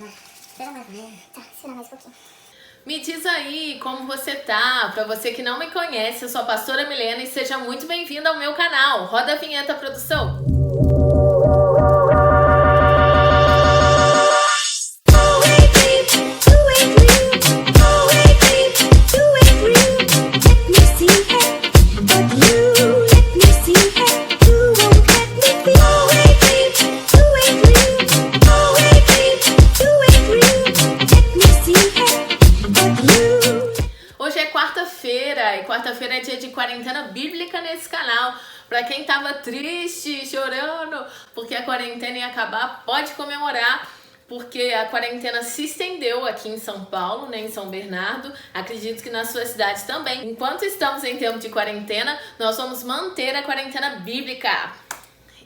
Espera mais um pouquinho. Tá, espera mais um pouquinho. Me diz aí como você tá. Pra você que não me conhece, eu sou a pastora Milena e seja muito bem-vinda ao meu canal. Roda a vinheta, produção. Hoje é quarta-feira e quarta-feira é dia de quarentena bíblica nesse canal. Pra quem tava triste, chorando, porque a quarentena ia acabar, pode comemorar, porque a quarentena se estendeu aqui em São Paulo, né, em São Bernardo. Acredito que na sua cidade também. Enquanto estamos em tempo de quarentena, nós vamos manter a quarentena bíblica.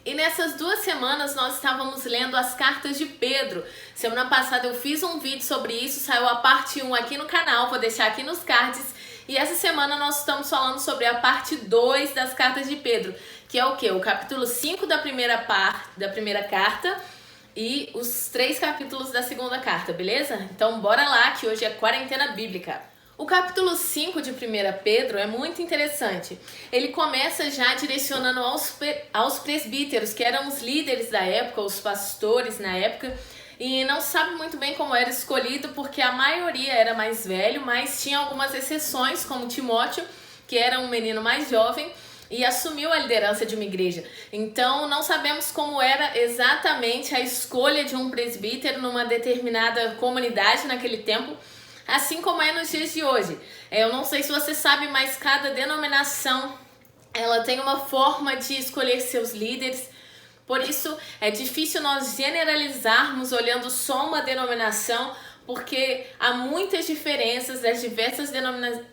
E nessas 2 semanas nós estávamos lendo as cartas de Pedro. Semana passada eu fiz um vídeo sobre isso, saiu a parte 1 aqui no canal, vou deixar aqui nos cards. E essa semana nós estamos falando sobre a parte 2 das cartas de Pedro, que é o quê? O capítulo 5 da primeira carta e os 3 capítulos da segunda carta, beleza? Então bora lá que hoje é quarentena bíblica. O capítulo 5 de 1 Pedro é muito interessante. Ele começa já direcionando aos presbíteros, que eram os líderes da época, os pastores na época, e não sabe muito bem como era escolhido, porque a maioria era mais velho, mas tinha algumas exceções, como Timóteo, que era um menino mais jovem, e assumiu a liderança de uma igreja. Então não sabemos como era exatamente a escolha de um presbítero numa determinada comunidade naquele tempo, assim como é nos dias de hoje. Eu não sei se você sabe, mas cada denominação ela tem uma forma de escolher seus líderes. Por isso é difícil nós generalizarmos olhando só uma denominação, porque há muitas diferenças das diversas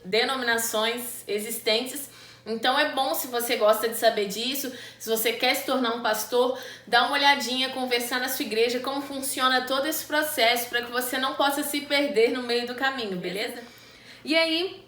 denominações existentes. Então é bom, se você gosta de saber disso, se você quer se tornar um pastor, dá uma olhadinha, conversar na sua igreja, como funciona todo esse processo, para que você não possa se perder no meio do caminho, beleza? E aí,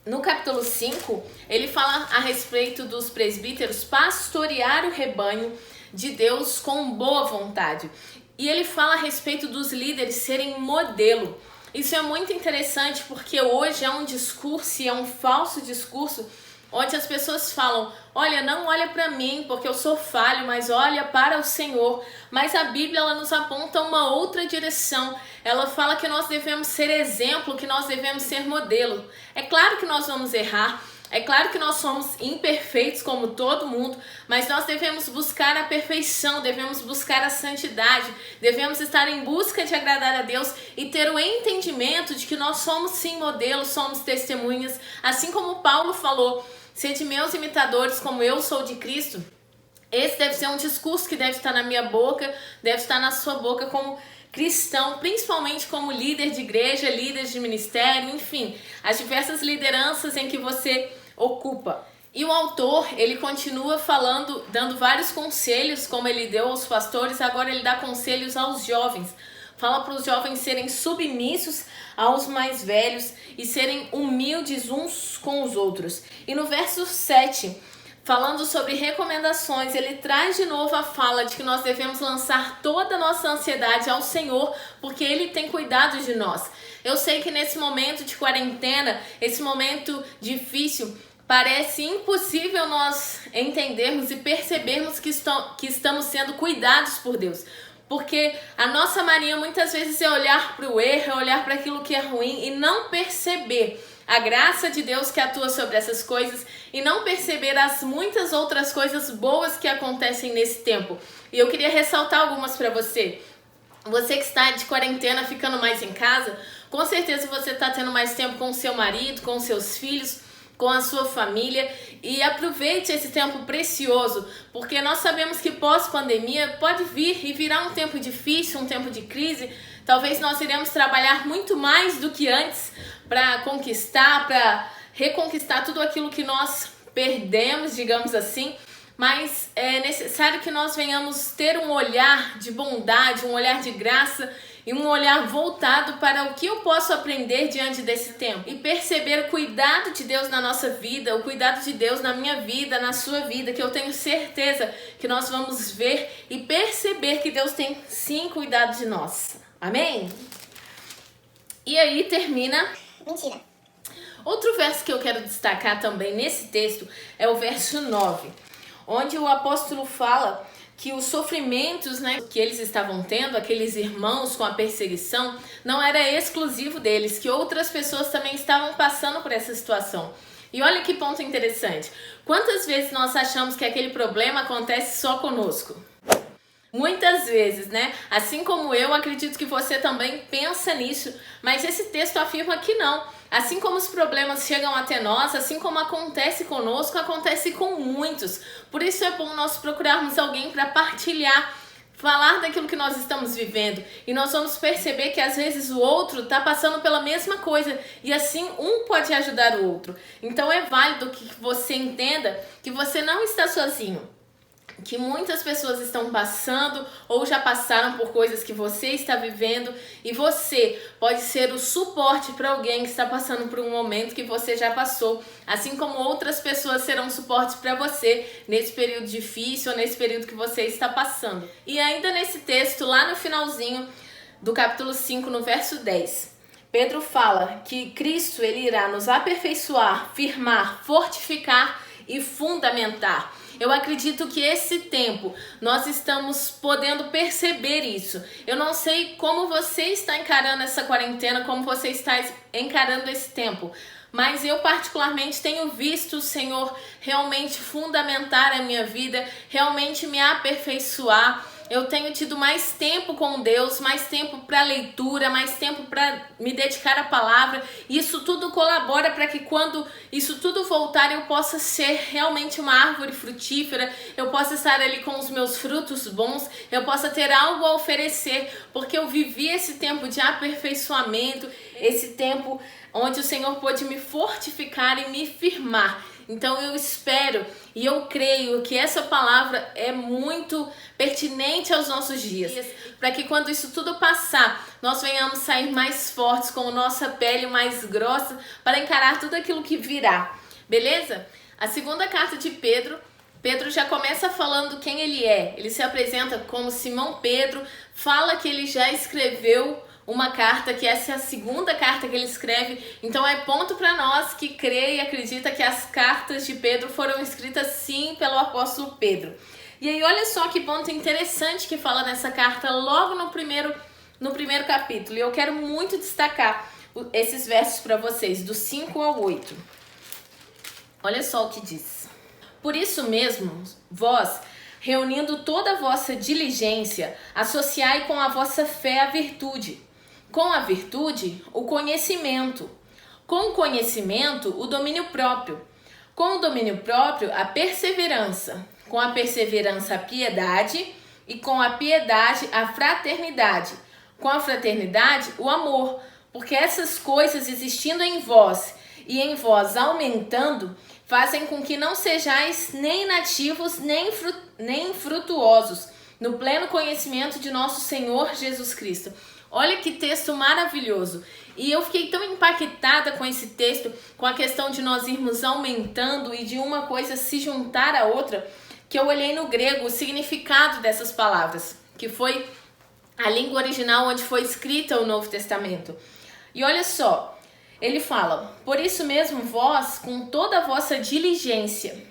no capítulo 5, ele fala a respeito dos presbíteros pastorear o rebanho de Deus com boa vontade. E ele fala a respeito dos líderes serem modelo. Isso é muito interessante, porque hoje é um discurso, e é um falso discurso, onde as pessoas falam, olha, não olha para mim porque eu sou falho, mas olha para o Senhor. Mas a Bíblia ela nos aponta uma outra direção. Ela fala que nós devemos ser exemplo, que nós devemos ser modelo. É claro que nós vamos errar, é claro que nós somos imperfeitos como todo mundo, mas nós devemos buscar a perfeição, devemos buscar a santidade, devemos estar em busca de agradar a Deus e ter o entendimento de que nós somos sim modelos, somos testemunhas, assim como Paulo falou, sede meus imitadores como eu sou de Cristo. Esse deve ser um discurso que deve estar na minha boca, deve estar na sua boca como cristão, principalmente como líder de igreja, líder de ministério, enfim, as diversas lideranças em que você ocupa. E o autor, ele continua falando, dando vários conselhos, como ele deu aos pastores, agora ele dá conselhos aos jovens. Fala para os jovens serem submissos aos mais velhos e serem humildes uns com os outros. E no verso 7, falando sobre recomendações, ele traz de novo a fala de que nós devemos lançar toda a nossa ansiedade ao Senhor, porque Ele tem cuidado de nós. Eu sei que nesse momento de quarentena, esse momento difícil, parece impossível nós entendermos e percebermos que estamos sendo cuidados por Deus. Porque a nossa mania muitas vezes é olhar para o erro, é olhar para aquilo que é ruim e não perceber a graça de Deus que atua sobre essas coisas e não perceber as muitas outras coisas boas que acontecem nesse tempo. E eu queria ressaltar algumas para você. Você que está de quarentena, ficando mais em casa, com certeza você está tendo mais tempo com o seu marido, com os seus filhos, com a sua família, e aproveite esse tempo precioso, porque nós sabemos que pós-pandemia pode vir e virar um tempo difícil, um tempo de crise. Talvez nós iremos trabalhar muito mais do que antes para conquistar, para reconquistar tudo aquilo que nós perdemos, digamos assim, mas é necessário que nós venhamos ter um olhar de bondade, um olhar de graça e um olhar voltado para o que eu posso aprender diante desse tempo e perceber o cuidado de Deus na nossa vida, o cuidado de Deus na minha vida, na sua vida, que eu tenho certeza que nós vamos ver e perceber que Deus tem sim cuidado de nós. Amém? E aí termina... Mentira. Outro verso que eu quero destacar também nesse texto é o verso 9, onde o apóstolo fala que os sofrimentos, né, que eles estavam tendo, aqueles irmãos com a perseguição, não era exclusivo deles, que outras pessoas também estavam passando por essa situação. E olha que ponto interessante. Quantas vezes nós achamos que aquele problema acontece só conosco? Muitas vezes, né? Assim como eu, acredito que você também pensa nisso, mas esse texto afirma que não. Assim como os problemas chegam até nós, assim como acontece conosco, acontece com muitos. Por isso é bom nós procurarmos alguém para partilhar, falar daquilo que nós estamos vivendo. E nós vamos perceber que às vezes o outro está passando pela mesma coisa e assim um pode ajudar o outro. Então é válido que você entenda que você não está sozinho, que muitas pessoas estão passando ou já passaram por coisas que você está vivendo e você pode ser o suporte para alguém que está passando por um momento que você já passou, assim como outras pessoas serão suporte para você nesse período difícil ou nesse período que você está passando. E ainda nesse texto, lá no finalzinho do capítulo 5, no verso 10, Pedro fala que Cristo ele irá nos aperfeiçoar, firmar, fortificar e fundamentar. Eu acredito que esse tempo nós estamos podendo perceber isso. Eu não sei como você está encarando essa quarentena, como você está encarando esse tempo, mas eu particularmente tenho visto o Senhor realmente fundamentar a minha vida, realmente me aperfeiçoar. Eu tenho tido mais tempo com Deus, mais tempo para leitura, mais tempo para me dedicar à palavra. E isso tudo colabora para que quando isso tudo voltar eu possa ser realmente uma árvore frutífera, eu possa estar ali com os meus frutos bons, eu possa ter algo a oferecer, porque eu vivi esse tempo de aperfeiçoamento, esse tempo onde o Senhor pôde me fortificar e me firmar. Então eu espero e eu creio que essa palavra é muito pertinente aos nossos dias, para que quando isso tudo passar, nós venhamos sair mais fortes, com nossa pele mais grossa, para encarar tudo aquilo que virá, beleza? A segunda carta de Pedro, Pedro já começa falando quem ele é. Ele se apresenta como Simão Pedro, fala que ele já escreveu uma carta, que essa é a segunda carta que ele escreve. Então é ponto para nós que crê e acredita que as cartas de Pedro foram escritas sim pelo apóstolo Pedro. E aí olha só que ponto interessante que fala nessa carta logo no primeiro capítulo. E eu quero muito destacar esses versos para vocês, do 5 ao 8. Olha só o que diz. Por isso mesmo, vós, reunindo toda a vossa diligência, associai com a vossa fé a virtude, com a virtude, o conhecimento, com o conhecimento, o domínio próprio, com o domínio próprio, a perseverança, com a perseverança, a piedade, e com a piedade, a fraternidade, com a fraternidade, o amor, porque essas coisas existindo em vós e em vós aumentando, fazem com que não sejais nem nativos, nem frutuosos, no pleno conhecimento de nosso Senhor Jesus Cristo. Olha que texto maravilhoso. E eu fiquei tão impactada com esse texto, com a questão de nós irmos aumentando e de uma coisa se juntar à outra, que eu olhei no grego o significado dessas palavras, que foi a língua original onde foi escrita o Novo Testamento. E olha só, ele fala, por isso mesmo vós, com toda a vossa diligência.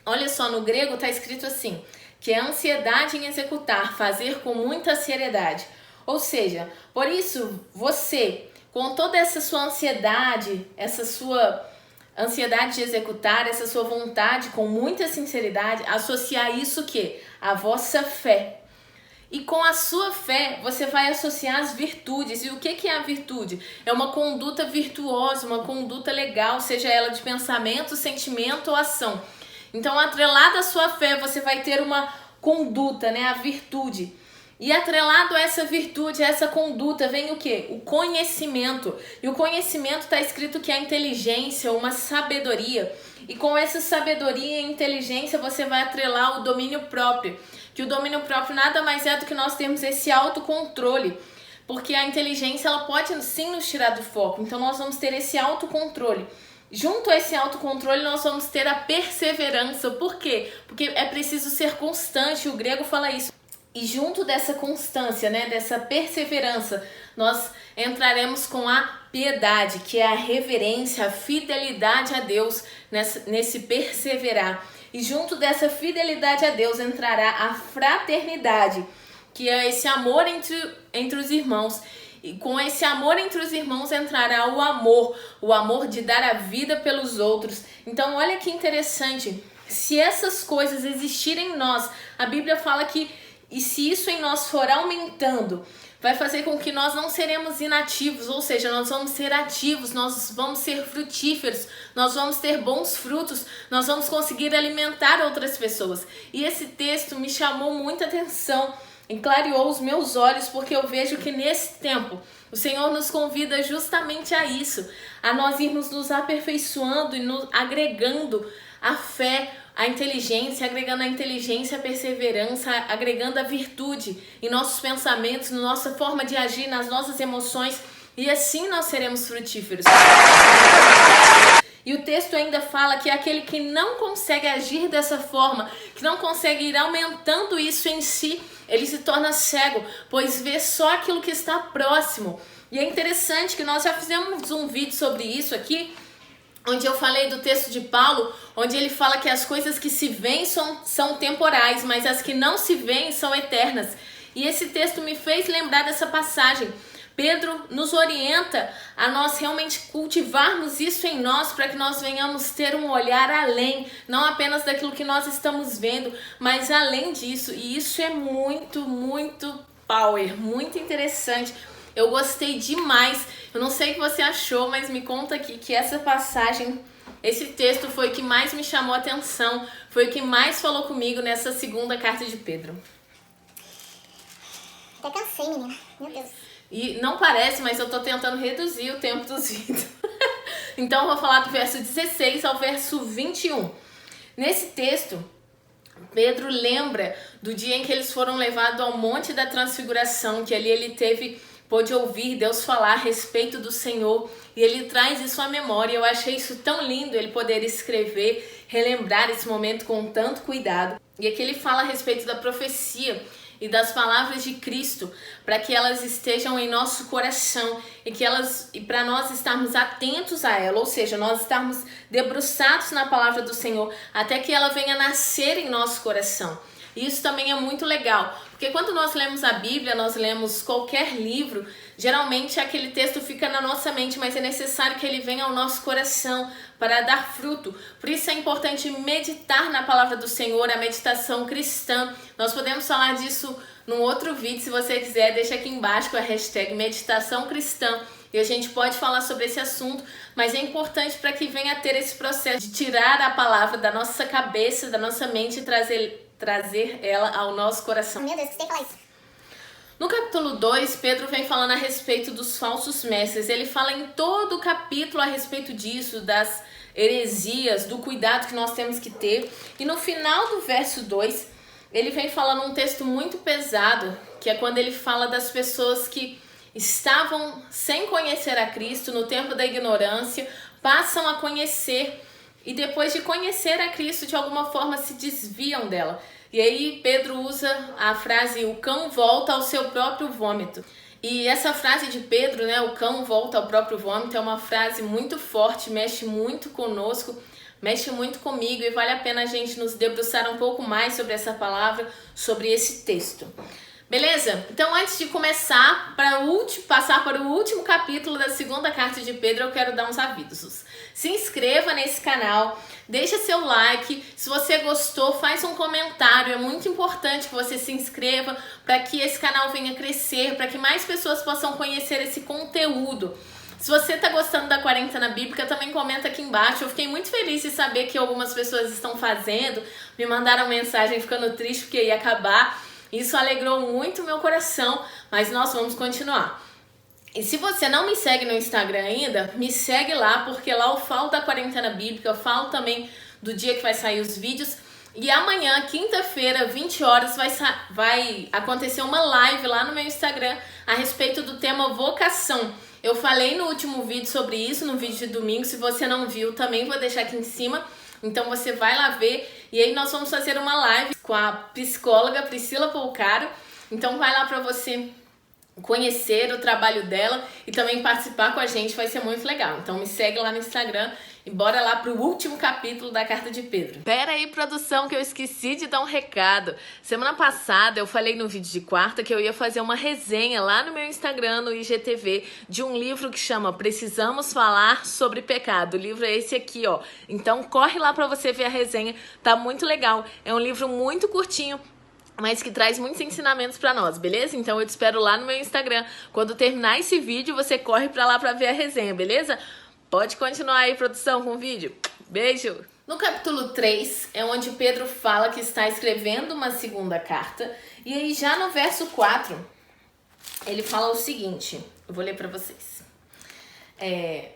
Olha só, no grego está escrito assim, que é ansiedade em executar, fazer com muita seriedade. Ou seja, por isso você, com toda essa sua ansiedade, essa sua ansiedade de executar, essa sua vontade com muita sinceridade, associar isso que? A vossa fé. E com a sua fé, você vai associar as virtudes. E o que é a virtude? É uma conduta virtuosa, uma conduta legal, seja ela de pensamento, sentimento ou ação. Então, atrelado à sua fé, você vai ter uma conduta, né? A virtude. E atrelado a essa virtude, a essa conduta, vem o quê? O conhecimento. E o conhecimento está escrito que é a inteligência, uma sabedoria. E com essa sabedoria e inteligência, você vai atrelar o domínio próprio. Que o domínio próprio nada mais é do que nós termos esse autocontrole. Porque a inteligência, ela pode sim nos tirar do foco. Então, nós vamos ter esse autocontrole. Junto a esse autocontrole, nós vamos ter a perseverança. Por quê? Porque é preciso ser constante. O grego fala isso. E junto dessa constância, né, dessa perseverança, nós entraremos com a piedade, que é a reverência, a fidelidade a Deus nesse perseverar. E junto dessa fidelidade a Deus entrará a fraternidade, que é esse amor entre os irmãos. E com esse amor entre os irmãos entrará o amor de dar a vida pelos outros. Então olha que interessante, se essas coisas existirem em nós, a Bíblia fala que, e se isso em nós for aumentando, vai fazer com que nós não seremos inativos, ou seja, nós vamos ser ativos, nós vamos ser frutíferos, nós vamos ter bons frutos, nós vamos conseguir alimentar outras pessoas. E esse texto me chamou muita atenção, clareou os meus olhos, porque eu vejo que nesse tempo o Senhor nos convida justamente a isso, a nós irmos nos aperfeiçoando e nos agregando a fé, a inteligência, agregando a inteligência, a perseverança, agregando a virtude em nossos pensamentos, na nossa forma de agir, nas nossas emoções, e assim nós seremos frutíferos. E o texto ainda fala que aquele que não consegue agir dessa forma, que não consegue ir aumentando isso em si, ele se torna cego, pois vê só aquilo que está próximo. E é interessante que nós já fizemos um vídeo sobre isso aqui, onde eu falei do texto de Paulo, onde ele fala que as coisas que se veem são temporais, mas as que não se veem são eternas. E esse texto me fez lembrar dessa passagem. Pedro nos orienta a nós realmente cultivarmos isso em nós, para que nós venhamos ter um olhar além, não apenas daquilo que nós estamos vendo, mas além disso. E isso é muito, muito power, muito interessante. Eu gostei demais. Eu não sei o que você achou, mas me conta aqui que essa passagem, esse texto foi o que mais me chamou a atenção, foi o que mais falou comigo nessa segunda carta de Pedro. Até cansei, menina. Meu Deus. E não parece, mas eu tô tentando reduzir o tempo dos vídeos. Então eu vou falar do verso 16 ao verso 21. Nesse texto, Pedro lembra do dia em que eles foram levados ao Monte da Transfiguração, que ali ele pôde ouvir Deus falar a respeito do Senhor, e ele traz isso à memória. Eu achei isso tão lindo, ele poder escrever, relembrar esse momento com tanto cuidado. E aqui ele fala a respeito da profecia e das palavras de Cristo, para que elas estejam em nosso coração e para nós estarmos atentos a ela, ou seja, nós estarmos debruçados na palavra do Senhor, até que ela venha nascer em nosso coração. E isso também é muito legal, porque quando nós lemos a Bíblia, nós lemos qualquer livro, geralmente aquele texto fica na nossa mente, mas é necessário que ele venha ao nosso coração para dar fruto. Por isso é importante meditar na palavra do Senhor, a meditação cristã. Nós podemos falar disso num outro vídeo, se você quiser, deixa aqui embaixo com a hashtag meditação cristã. E a gente pode falar sobre esse assunto, mas é importante para que venha a ter esse processo de tirar a palavra da nossa cabeça, da nossa mente e trazer ela ao nosso coração. Meu Deus, que você falar isso. No capítulo 2, Pedro vem falando a respeito dos falsos mestres. Ele fala em todo o capítulo a respeito disso, das heresias, do cuidado que nós temos que ter. E no final do verso 2, ele vem falando um texto muito pesado, que é quando ele fala das pessoas que estavam sem conhecer a Cristo no tempo da ignorância, passam a conhecer e depois de conhecer a Cristo, de alguma forma se desviam dela. E aí Pedro usa a frase, o cão volta ao seu próprio vômito. E essa frase de Pedro, né, o cão volta ao próprio vômito, é uma frase muito forte, mexe muito conosco, mexe muito comigo, e vale a pena a gente nos debruçar um pouco mais sobre essa palavra, sobre esse texto. Beleza? Então, antes de começar, passar para o último capítulo da segunda carta de Pedro, eu quero dar uns avisos. Se inscreva nesse canal, deixa seu like, se você gostou, faz um comentário, é muito importante que você se inscreva para que esse canal venha crescer, para que mais pessoas possam conhecer esse conteúdo. Se você está gostando da Quarentena Bíblica, também comenta aqui embaixo. Eu fiquei muito feliz de saber que algumas pessoas estão fazendo, me mandaram mensagem ficando triste porque ia acabar. Isso alegrou muito o meu coração, mas nós vamos continuar. E se você não me segue no Instagram ainda, me segue lá, porque lá eu falo da Quarentena Bíblica, eu falo também do dia que vai sair os vídeos. E amanhã, quinta-feira, 20 horas, vai acontecer uma live lá no meu Instagram a respeito do tema vocação. Eu falei no último vídeo sobre isso, no vídeo de domingo. Se você não viu, também vou deixar aqui em cima. Então você vai lá ver, e aí nós vamos fazer uma live com a psicóloga Priscila Polcaro, Então vai lá para você conhecer o trabalho dela e também participar com a gente, vai ser muito legal. Então me segue lá no Instagram e bora lá pro último capítulo da Carta de Pedro. Pera aí, produção, que eu esqueci de dar um recado. Semana passada eu falei no vídeo de quarta que eu ia fazer uma resenha lá no meu Instagram, no IGTV, de um livro que chama Precisamos Falar sobre Pecado. O livro é esse aqui, ó. Então corre lá pra você ver a resenha, tá muito legal. É um livro muito curtinho, mas que traz muitos ensinamentos pra nós, beleza? Então eu te espero lá no meu Instagram. Quando terminar esse vídeo, você corre pra lá pra ver a resenha, beleza? Pode continuar aí, produção, com o vídeo. Beijo! No capítulo 3 é onde Pedro fala que está escrevendo uma segunda carta. E aí já no verso 4, ele fala o seguinte, eu vou ler pra vocês.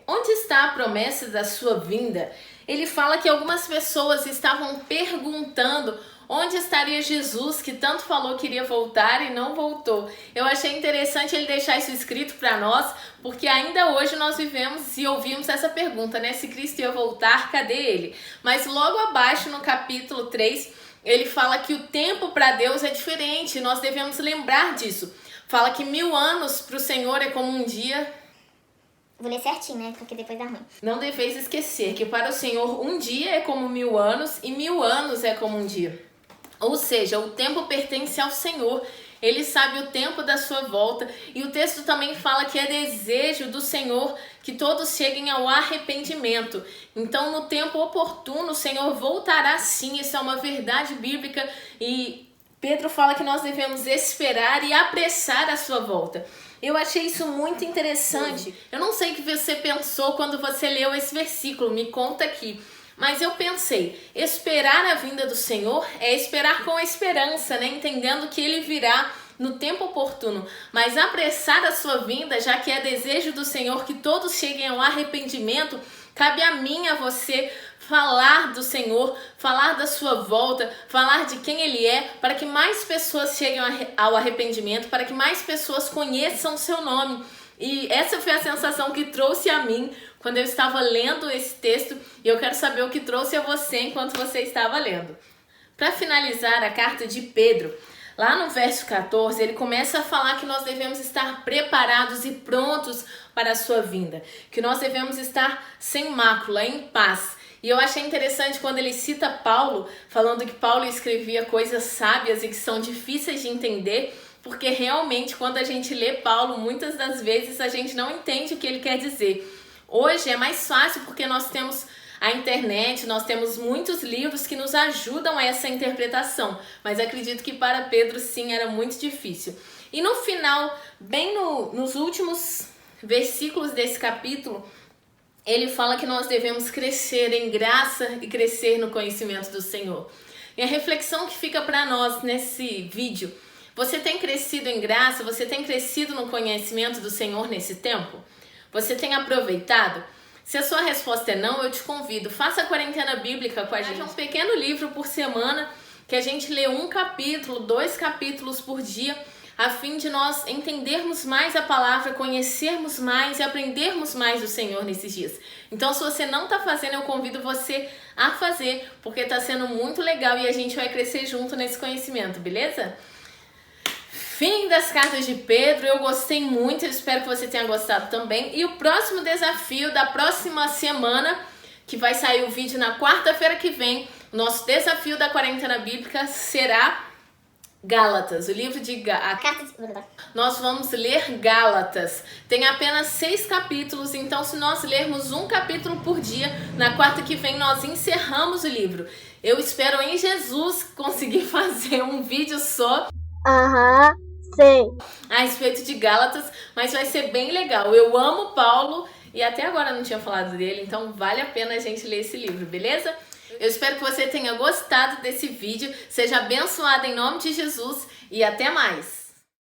Onde está a promessa da sua vinda? Ele fala que algumas pessoas estavam perguntando onde estaria Jesus, que tanto falou que iria voltar e não voltou. Eu achei interessante ele deixar isso escrito para nós, porque ainda hoje nós vivemos e ouvimos essa pergunta, né? Se Cristo ia voltar, cadê ele? Mas logo abaixo, no capítulo 3, ele fala que o tempo para Deus é diferente, nós devemos lembrar disso. Fala que 1000 anos para o Senhor é como um dia. Vou ler certinho, né? Porque depois dá ruim. Não deveis esquecer que para o Senhor um dia é como 1000 anos e 1000 anos é como um dia. Ou seja, o tempo pertence ao Senhor. Ele sabe o tempo da sua volta. E o texto também fala que é desejo do Senhor que todos cheguem ao arrependimento. Então, no tempo oportuno, o Senhor voltará sim. Isso é uma verdade bíblica. E Pedro fala que nós devemos esperar e apressar a sua volta. Eu achei isso muito interessante. Eu não sei o que você pensou quando você leu esse versículo. Me conta aqui. Mas eu pensei, esperar a vinda do Senhor é esperar com esperança, né? Entendendo que Ele virá no tempo oportuno. Mas apressar a sua vinda, já que é desejo do Senhor que todos cheguem ao arrependimento, cabe a mim, a você, falar do Senhor, falar da sua volta, falar de quem Ele é, para que mais pessoas cheguem ao arrependimento, para que mais pessoas conheçam o seu nome. E essa foi a sensação que trouxe a mim quando eu estava lendo esse texto, e eu quero saber o que trouxe a você enquanto você estava lendo. Para finalizar a carta de Pedro, lá no verso 14, ele começa a falar que nós devemos estar preparados e prontos para a sua vinda, que nós devemos estar sem mácula, em paz. E eu achei interessante quando ele cita Paulo, falando que Paulo escrevia coisas sábias e que são difíceis de entender, porque realmente quando a gente lê Paulo, muitas das vezes a gente não entende o que ele quer dizer. Hoje é mais fácil porque nós temos a internet, nós temos muitos livros que nos ajudam a essa interpretação, mas acredito que para Pedro sim era muito difícil. E no final, bem nos últimos versículos desse capítulo, ele fala que nós devemos crescer em graça e crescer no conhecimento do Senhor. E a reflexão que fica para nós nesse vídeo: você tem crescido em graça? Você tem crescido no conhecimento do Senhor nesse tempo? Você tem aproveitado? Se a sua resposta é não, eu te convido, faça a quarentena bíblica com a gente. É um pequeno livro por semana, que a gente lê 1 capítulo, 2 capítulos por dia, a fim de nós entendermos mais a palavra, conhecermos mais e aprendermos mais do Senhor nesses dias. Então, se você não está fazendo, eu convido você a fazer, porque está sendo muito legal e a gente vai crescer junto nesse conhecimento, beleza? Fim das cartas de Pedro, eu gostei muito, eu espero que você tenha gostado também. E o próximo desafio da próxima semana, que vai sair o vídeo na quarta-feira que vem, o nosso desafio da quarentena bíblica será Gálatas, o livro de Nós vamos ler Gálatas. Tem apenas 6 capítulos, então se nós lermos 1 capítulo por dia, na quarta que vem nós encerramos o livro. Eu espero em Jesus conseguir fazer um vídeo só Sim. a respeito de Gálatas, mas vai ser bem legal. Eu amo Paulo e até agora não tinha falado dele, então vale a pena a gente ler esse livro, beleza? Eu espero que você tenha gostado desse vídeo, seja abençoado em nome de Jesus e até mais!